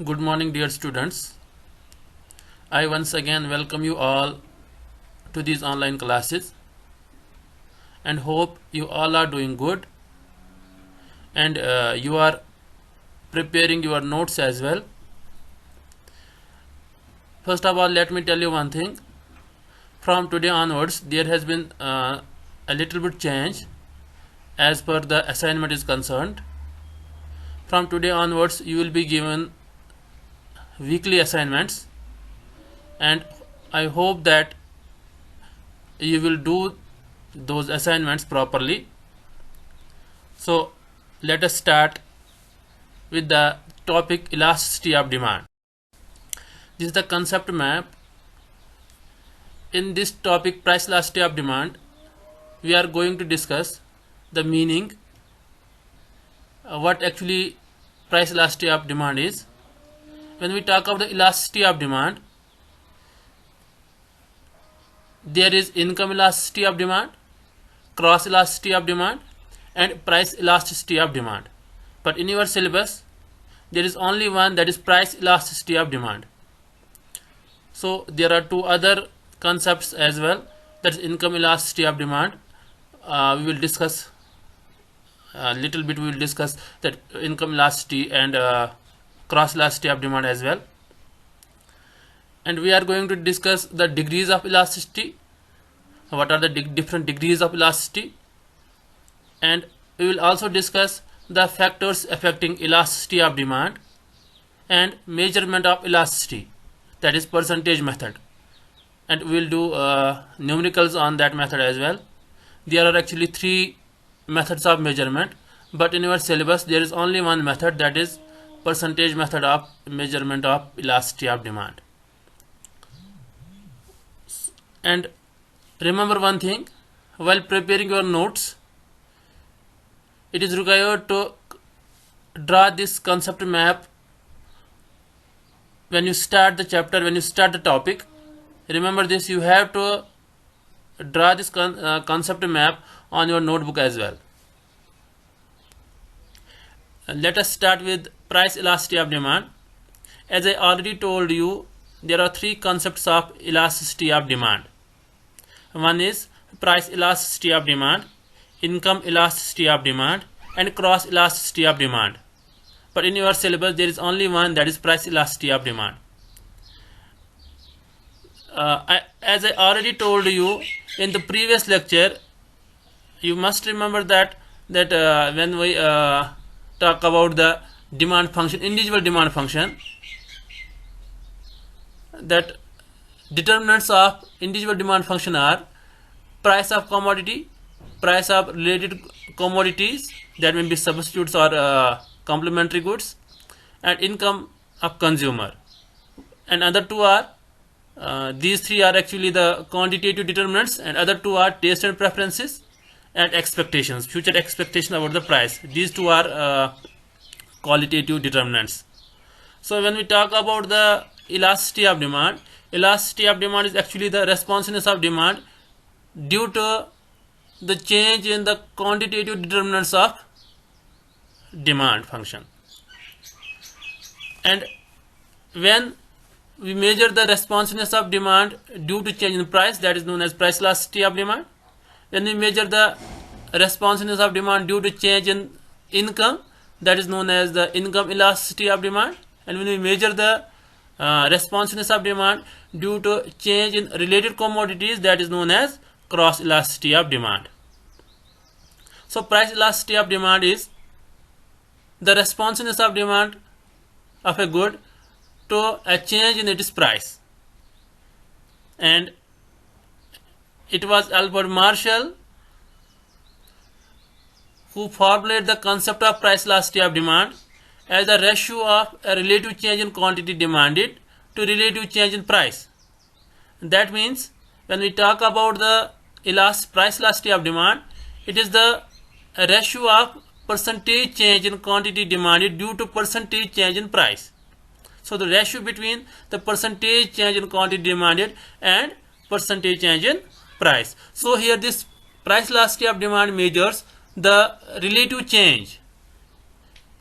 Good morning, dear students. I once again welcome you all to these online classes and hope you all are doing good and you are preparing your notes as well. First of all, let me tell you one thing. From today onwards, there has been a little bit change as per the assignment is concerned. From today onwards, you will be given weekly assignments, and I hope that you will do those assignments properly. So let us start with the topic elasticity of demand. This is the concept map. In this topic price elasticity of demand, we are going to discuss the meaning, what actually price elasticity of demand is. When we talk of the elasticity of demand, there is income elasticity of demand, cross elasticity of demand, and price elasticity of demand. But in your syllabus, there is only one, that is price elasticity of demand. So there are two other concepts as well, that is income elasticity of demand. We will discuss a little bit. We will discuss that income elasticity and cross elasticity of demand as well. And we are going to discuss the degrees of elasticity. What are the different degrees of elasticity? And we will also discuss the factors affecting elasticity of demand and measurement of elasticity, that is percentage method. And we will do numericals on that method as well. There are actually three methods of measurement, but in your syllabus there is only one method, that is percentage method of measurement of elasticity of demand. And remember one thing, while preparing your notes, it is required to draw this concept map when you start the chapter, when you start the topic. Remember this, you have to draw this concept map on your notebook as well. Let us start with price elasticity of demand. As I already told you, there are three concepts of elasticity of demand. One is price elasticity of demand, income elasticity of demand, and cross elasticity of demand. But in your syllabus there is only one, that is price elasticity of demand. As I already told you in the previous lecture, you must remember that when we talk about the demand function, individual demand function, that determinants of individual demand function are price of commodity, price of related commodities, that may be substitutes or complementary goods, and income of consumer. And other two are these three are actually the quantitative determinants, and other two are taste and preferences and expectations, future expectation about the price. These two are qualitative determinants. So when we talk about the elasticity of demand is actually the responsiveness of demand due to the change in the quantitative determinants of demand function. And when we measure the responsiveness of demand due to change in price, that is known as price elasticity of demand. When we measure the responsiveness of demand due to change in income, that is known as the income elasticity of demand. And when we measure the responsiveness of demand due to change in related commodities, that is known as cross elasticity of demand. So price elasticity of demand is the responsiveness of demand of a good to a change in its price. And it was Albert Marshall who formulated the concept of price elasticity of demand as the ratio of a relative change in quantity demanded to relative change in price. That means when we talk about the price elasticity of demand, it is the ratio of percentage change in quantity demanded due to percentage change in price. So the ratio between the percentage change in quantity demanded and percentage change in price. So here this price elasticity of demand measures the relative change.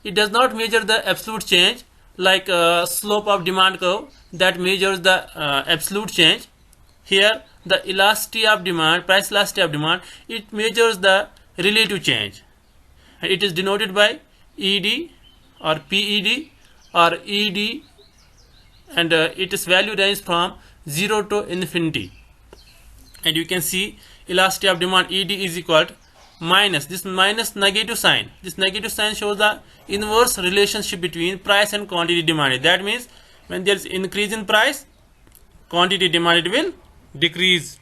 It does not measure the absolute change, like a slope of demand curve that measures the absolute change. Here the elasticity of demand, price elasticity of demand, it measures the relative change. It is denoted by ED or PED or ED, and its value range from 0 to infinity. And you can see elasticity of demand ED is equal to minus this minus negative sign. This negative sign shows the inverse relationship between price and quantity demanded. That means when there is increase in price, quantity demanded will decrease,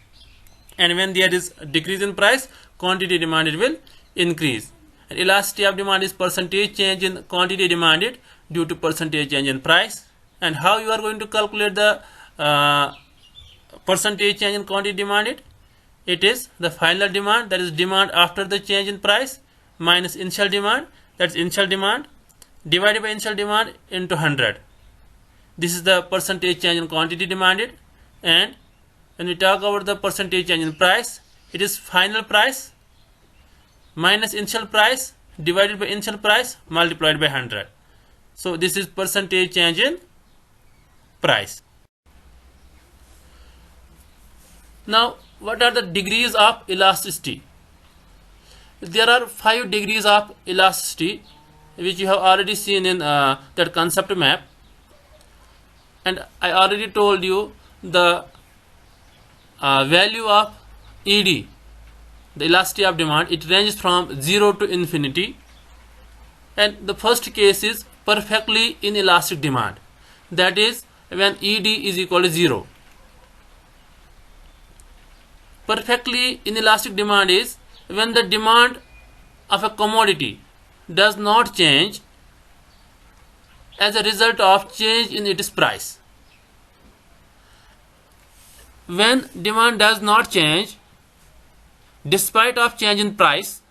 and when there is decrease in price, quantity demanded will increase. And elasticity of demand is percentage change in quantity demanded due to percentage change in price. And how you are going to calculate the percentage change in quantity demanded? It is the final demand, that is demand after the change in price, minus initial demand, that is initial demand, divided by initial demand into 100. This is the percentage change in quantity demanded. And when we talk about the percentage change in price, it is final price minus initial price divided by initial price multiplied by 100. So this is percentage change in price. Now, what are the degrees of elasticity? There are 5 degrees of elasticity, which you have already seen in that concept map. And I already told you the value of ED, the elasticity of demand, it ranges from 0 to infinity. And the first case is perfectly inelastic demand, that is when ED is equal to 0. Perfectly inelastic demand is when the demand of a commodity does not change as a result of change in its price. When demand does not change despite of change in price,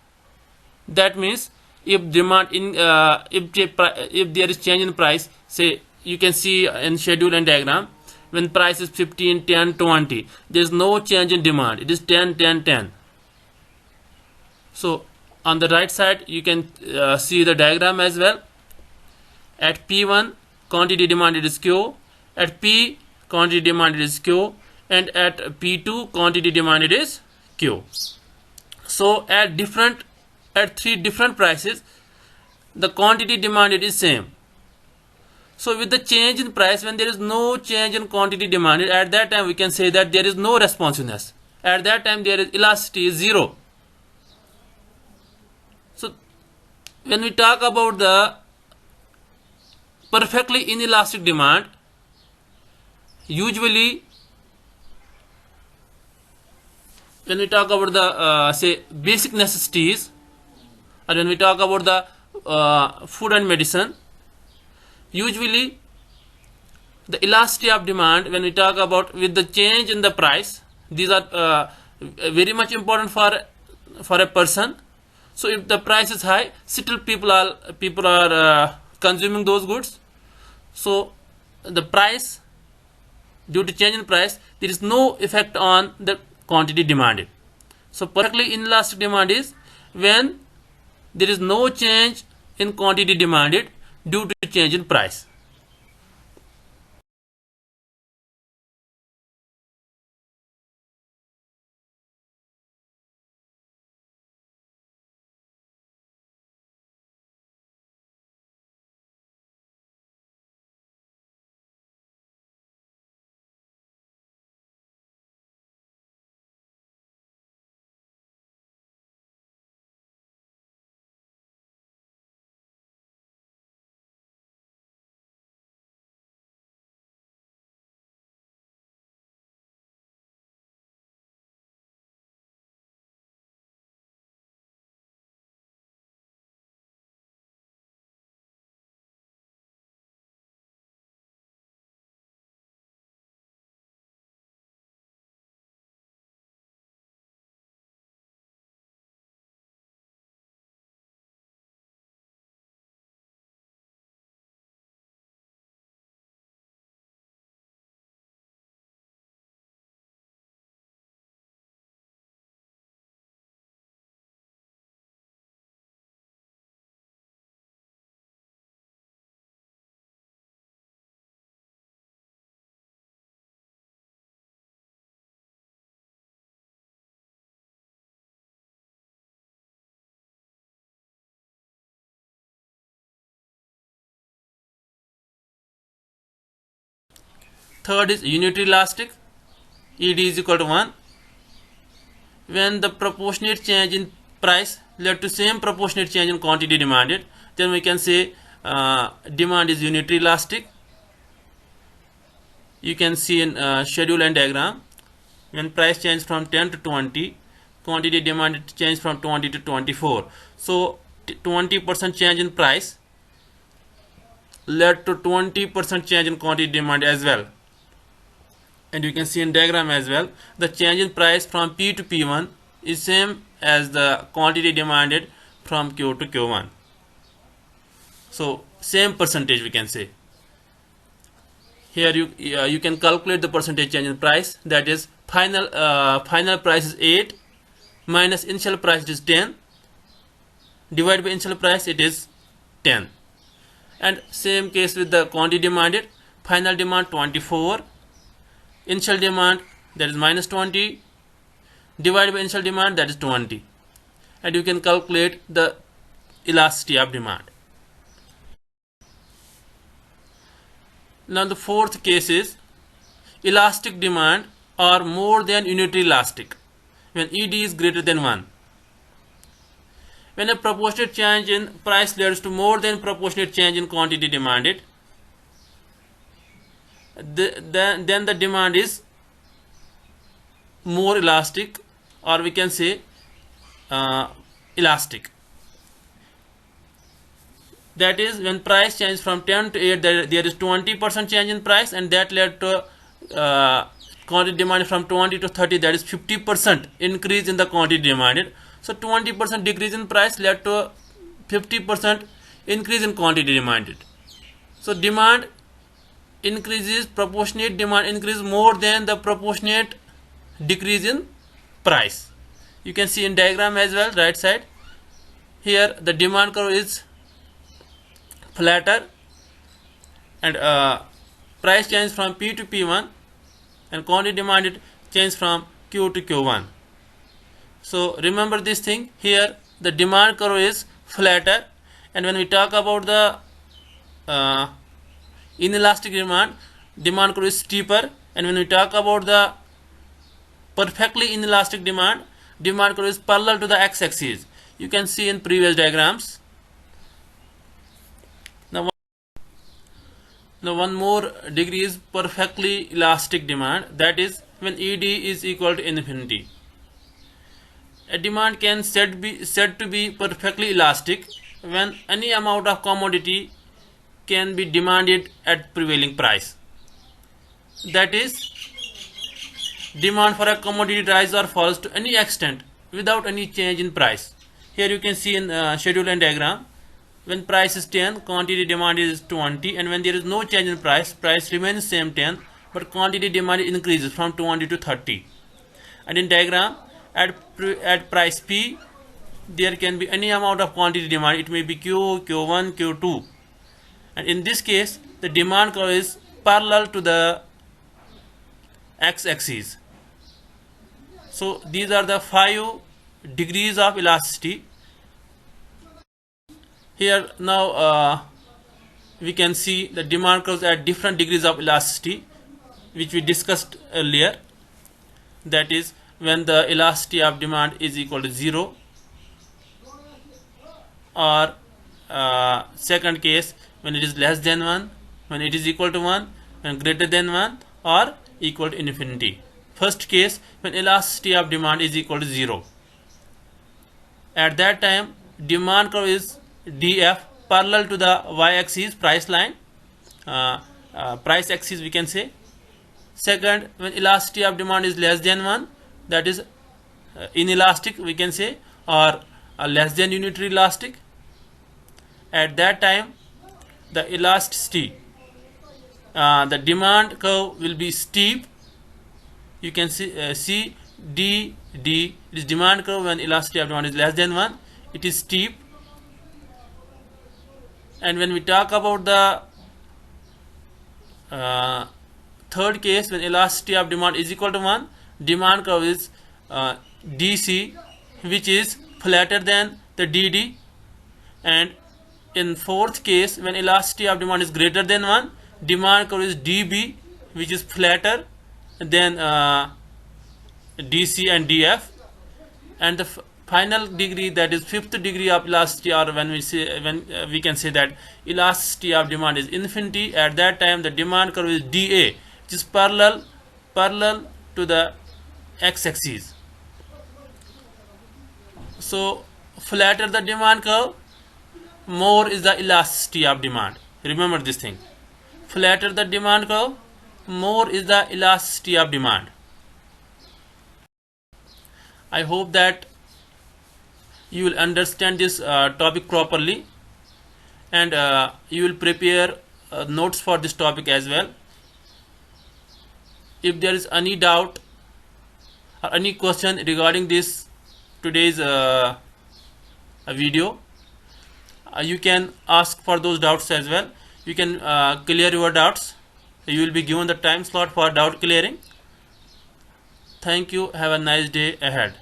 that means if demand in if there is change in price, say you can see in schedule and diagram, when price is 15, 10, 20, there is no change in demand, it is 10, 10, 10. So on the right side you can see the diagram as well. At P1 quantity demanded is Q, at P quantity demanded is Q, and at P2 quantity demanded is Q. So at 3 different prices, the quantity demanded is same. So with the change in price, when there is no change in quantity demanded, at that time we can say that there is no responsiveness. At that time there is elasticity is 0. So when we talk about the perfectly inelastic demand, usually when we talk about the say basic necessities, or when we talk about the food and medicine, usually the elasticity of demand, when we talk about with the change in the price, these are very much important for a person. So if the price is high, still people are consuming those goods. So the price, due to change in price, there is no effect on the quantity demanded. So perfectly inelastic demand is when there is no change in quantity demanded due to change in price. Third is unitary elastic, ED is equal to 1. When the proportionate change in price led to same proportionate change in quantity demanded, then we can say demand is unitary elastic. You can see in schedule and diagram, when price change from 10 to 20, quantity demanded change from 20 to 24. So 20% change in price led to 20% change in quantity demand as well. And you can see in diagram as well, the change in price from P to P1 is same as the quantity demanded from Q to Q1. So same percentage we can say. Here you can calculate the percentage change in price. That is final price is 8 minus initial price is 10 divided by initial price, it is 10. And same case with the quantity demanded. Final demand 24, initial demand, that is minus 20, divided by initial demand, that is 20. And you can calculate the elasticity of demand. Now the fourth case is elastic demand or more than unitary elastic, when ED is greater than 1. When a proportionate change in price leads to more than proportionate change in quantity demanded, then the demand is more elastic, or we can say elastic. That is, when price change from 10 to 8, there is 20% change in price, and that led to quantity demanded from 20 to 30, that is 50% increase in the quantity demanded. So 20% decrease in price led to 50% increase in quantity demanded. So demand increases, proportionate demand increase more than the proportionate decrease in price. You can see in diagram as well, right side. Here the demand curve is flatter, and price change from P to P1, and quantity demanded change from Q to Q1. So remember this thing, here the demand curve is flatter, and when we talk about the inelastic demand curve is steeper, and when we talk about the perfectly inelastic demand curve is parallel to the x-axis. You can see in previous diagrams. Now one more degree is perfectly elastic demand, that is when ED is equal to infinity. A demand can said to be perfectly elastic when any amount of commodity can be demanded at prevailing price. That is, demand for a commodity rise or falls to any extent without any change in price. Here you can see in schedule and diagram, when price is 10, quantity demand is 20, and when there is no change in price remains same 10, but quantity demand increases from 20 to 30. And in diagram, at price P, there can be any amount of quantity demand. It may be Q, Q1, Q2. And in this case, the demand curve is parallel to the x-axis. So these are the 5 degrees of elasticity. Here now we can see the demand curves at different degrees of elasticity, which we discussed earlier. That is, when the elasticity of demand is equal to 0, or second case, when it is less than 1, when it is equal to 1, when greater than 1, or equal to infinity. First case, when elasticity of demand is equal to 0. At that time, demand curve is df, parallel to the y-axis price line, price axis we can say. Second, when elasticity of demand is less than 1, that is inelastic we can say, or less than unitary elastic. At that time, the elasticity, the demand curve will be steep. You can see D is demand curve when elasticity of demand is less than 1. It is steep. And when we talk about the third case, when elasticity of demand is equal to 1, demand curve is DC, which is flatter than the DD. And in fourth case, when elasticity of demand is greater than 1, demand curve is DB, which is flatter than DC and DF, and the final degree, that is fifth degree of elasticity, or when we can say that elasticity of demand is infinity. At that time the demand curve is dA, which is parallel to the x-axis. So flatter the demand curve, more is the elasticity of demand. Remember this thing: flatter the demand curve, more is the elasticity of demand. I hope that you will understand this topic properly, and you will prepare notes for this topic as well. If there is any doubt or any question regarding this today's video, you can ask for those doubts as well. You can clear your doubts. You will be given the time slot for doubt clearing. Thank you. Have a nice day ahead.